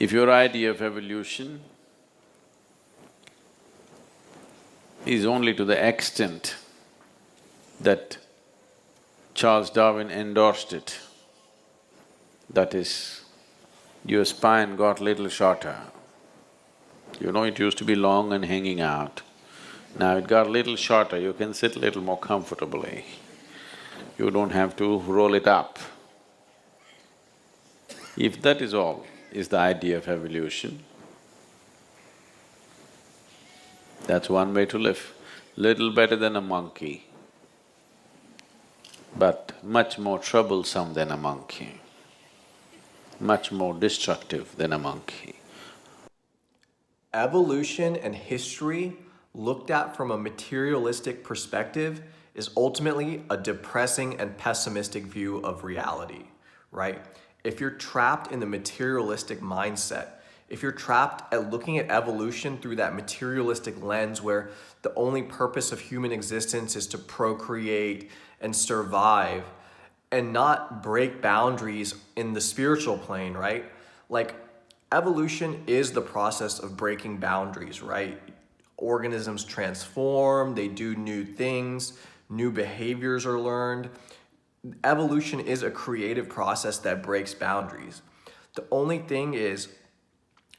If your idea of evolution is only to the extent that Charles Darwin endorsed it, that is, your spine got little shorter. You know, it used to be long and hanging out. Now it got little shorter, you can sit little more comfortably. You don't have to roll it up. If that is all, is the idea of evolution, that's one way to live. Little better than a monkey, but much more troublesome than a monkey, much more destructive than a monkey. Evolution and history, looked at from a materialistic perspective, is ultimately a depressing and pessimistic view of reality, right? If you're trapped in the materialistic mindset, if you're trapped at looking at evolution through that materialistic lens where the only purpose of human existence is to procreate and survive and not break boundaries in the spiritual plane, right? Like, evolution is the process of breaking boundaries, right? Organisms transform, they do new things, new behaviors are learned. Evolution is a creative process that breaks boundaries. The only thing is,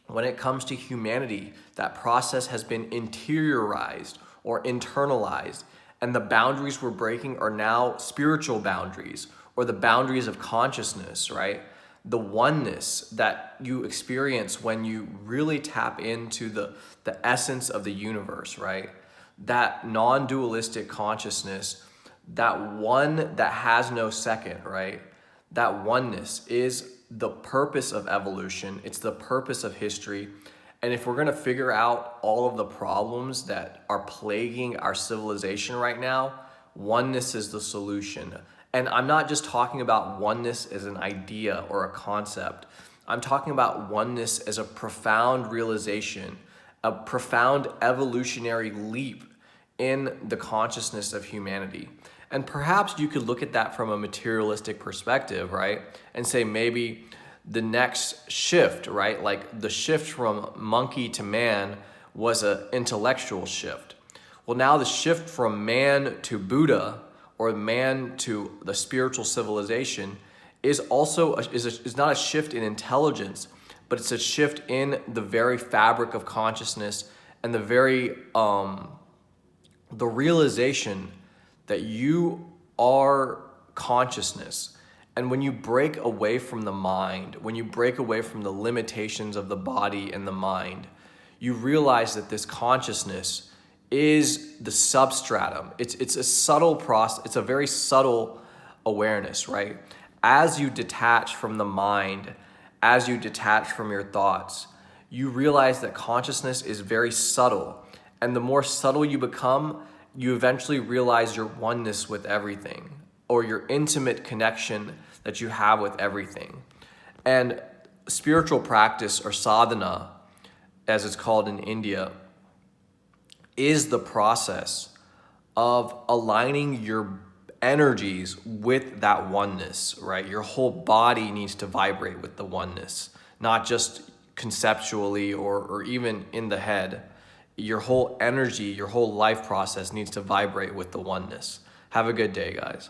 when it comes to humanity, that process has been interiorized or internalized, and the boundaries we're breaking are now spiritual boundaries or the boundaries of consciousness, right? The oneness that you experience when you really tap into the essence of the universe, right? That non-dualistic consciousness, that one that has no second, right? That oneness is the purpose of evolution. It's the purpose of history. And if we're gonna figure out all of the problems that are plaguing our civilization right now, oneness is the solution. And I'm not just talking about oneness as an idea or a concept. I'm talking about oneness as a profound realization, a profound evolutionary leap in the consciousness of humanity. And perhaps you could look at that from a materialistic perspective, right? And say maybe the next shift, right? Like the shift from monkey to man was an intellectual shift. Well, now the shift from man to Buddha or man to the spiritual civilization is also is not a shift in intelligence, but it's a shift in the very fabric of consciousness and the very the realization that you are consciousness. And when you break away from the mind, when you break away from the limitations of the body and the mind, you realize that this consciousness is the substratum. It's a subtle process. It's a very subtle awareness, right? As you detach from the mind, as you detach from your thoughts, you realize that consciousness is very subtle. And the more subtle you become, you eventually realize your oneness with everything, or your intimate connection that you have with everything. And spiritual practice, or sadhana, as it's called in India, is the process of aligning your energies with that oneness, right? Your whole body needs to vibrate with the oneness, not just conceptually or even in the head. Your whole energy, your whole life process needs to vibrate with the oneness. Have a good day, guys.